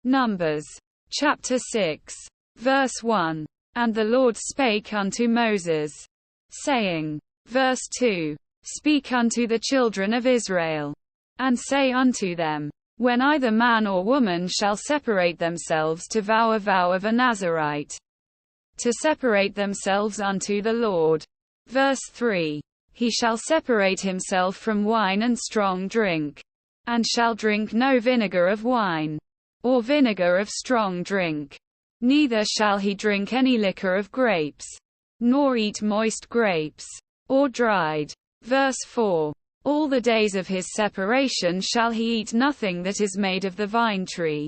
Numbers. Chapter 6. Verse 1. And the Lord spake unto Moses, saying. Verse 2. Speak unto the children of Israel, and say unto them, when either man or woman shall separate themselves to vow a vow of a Nazarite, to separate themselves unto the Lord. Verse 3. He shall separate himself from wine and strong drink, and shall drink no vinegar of wine, or vinegar of strong drink. Neither shall he drink any liquor of grapes, nor eat moist grapes, or dried. Verse 4. All the days of his separation shall he eat nothing that is made of the vine tree,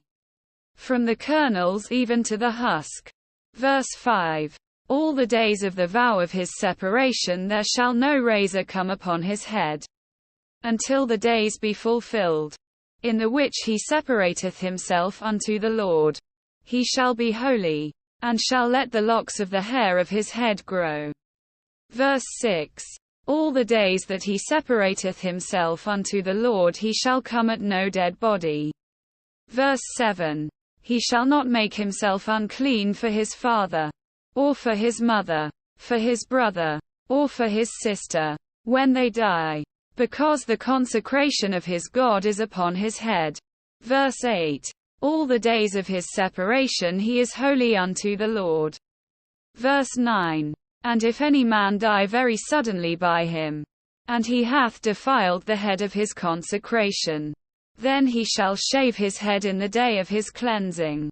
from the kernels even to the husk. Verse 5. All the days of the vow of his separation there shall no razor come upon his head, until the days be fulfilled, in the which he separateth himself unto the Lord. He shall be holy, and shall let the locks of the hair of his head grow. Verse 6. All the days that he separateth himself unto the Lord he shall come at no dead body. Verse 7. He shall not make himself unclean for his father, or for his mother, for his brother, or for his sister, when they die, because the consecration of his God is upon his head. Verse 8. All the days of his separation he is holy unto the Lord. Verse 9. And if any man die very suddenly by him, and he hath defiled the head of his consecration, then he shall shave his head in the day of his cleansing.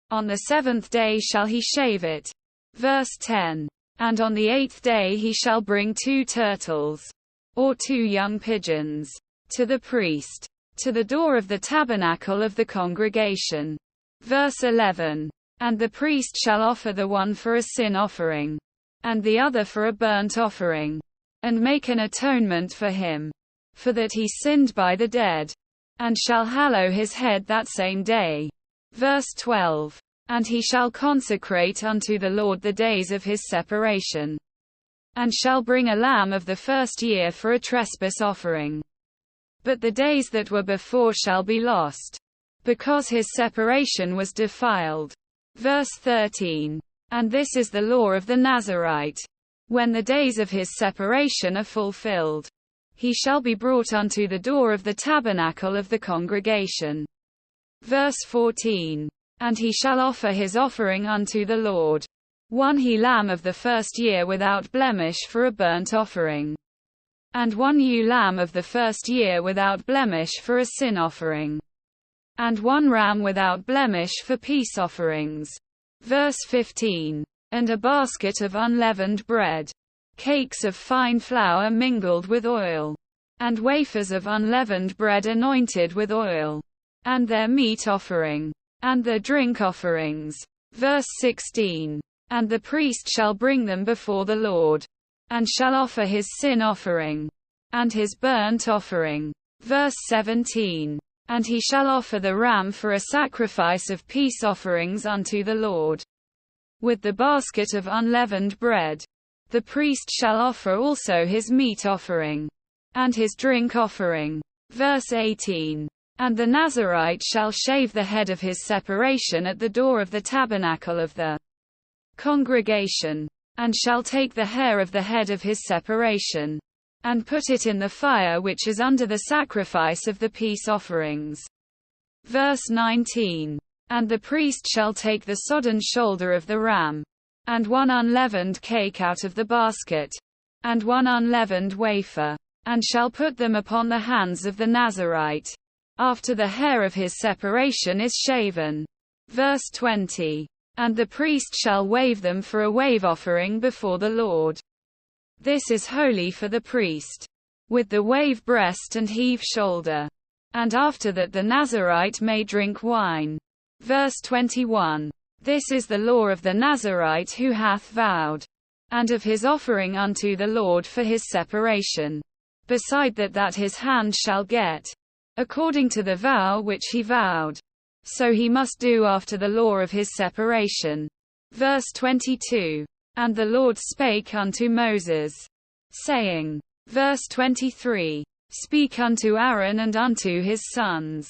On the 7th day shall he shave it. Verse 10. And on the 8th day he shall bring 2 turtles, or 2 young pigeons, to the priest, to the door of the tabernacle of the congregation. Verse 11. And the priest shall offer the one for a sin offering, and the other for a burnt offering, and make an atonement for him, for that he sinned by the dead, and shall hallow his head that same day. Verse 12. And he shall consecrate unto the Lord the days of his separation, and shall bring a lamb of the first year for a trespass offering. But the days that were before shall be lost, because his separation was defiled. Verse 13. And this is the law of the Nazarite. When the days of his separation are fulfilled, he shall be brought unto the door of the tabernacle of the congregation. Verse 14. And he shall offer his offering unto the Lord, 1 he-lamb of the first year without blemish for a burnt offering, and 1 ewe-lamb of the first year without blemish for a sin offering, and 1 ram without blemish for peace offerings. Verse 15. And a basket of unleavened bread, cakes of fine flour mingled with oil, and wafers of unleavened bread anointed with oil, and their meat offering, and their drink offerings. Verse 16. And the priest shall bring them before the Lord, and shall offer his sin offering, and his burnt offering. Verse 17. And he shall offer the ram for a sacrifice of peace offerings unto the Lord, with the basket of unleavened bread. The priest shall offer also his meat offering, and his drink offering. Verse 18. And the Nazarite shall shave the head of his separation at the door of the tabernacle of the congregation, and shall take the hair of the head of his separation, and put it in the fire which is under the sacrifice of the peace offerings. Verse 19. And the priest shall take the sodden shoulder of the ram, and 1 unleavened cake out of the basket, and 1 unleavened wafer, and shall put them upon the hands of the Nazarite, after the hair of his separation is shaven. Verse 20. And the priest shall wave them for a wave offering before the Lord. This is holy for the priest, with the wave breast and heave shoulder. And after that the Nazarite may drink wine. Verse 21. This is the law of the Nazarite who hath vowed, and of his offering unto the Lord for his separation, beside that his hand shall get, according to the vow which he vowed. So he must do after the law of his separation. Verse 22. And the Lord spake unto Moses, saying. Verse 23. Speak unto Aaron and unto his sons,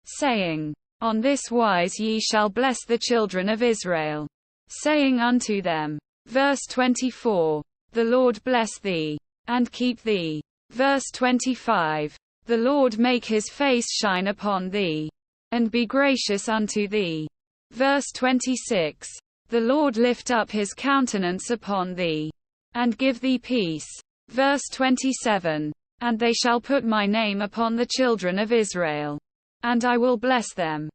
saying. On this wise ye shall bless the children of Israel, saying unto them. Verse 24. The Lord bless thee, and keep thee. Verse 25. The Lord make his face shine upon thee, and be gracious unto thee. Verse 26. The Lord lift up his countenance upon thee, and give thee peace. Verse 27. And they shall put my name upon the children of Israel, and I will bless them.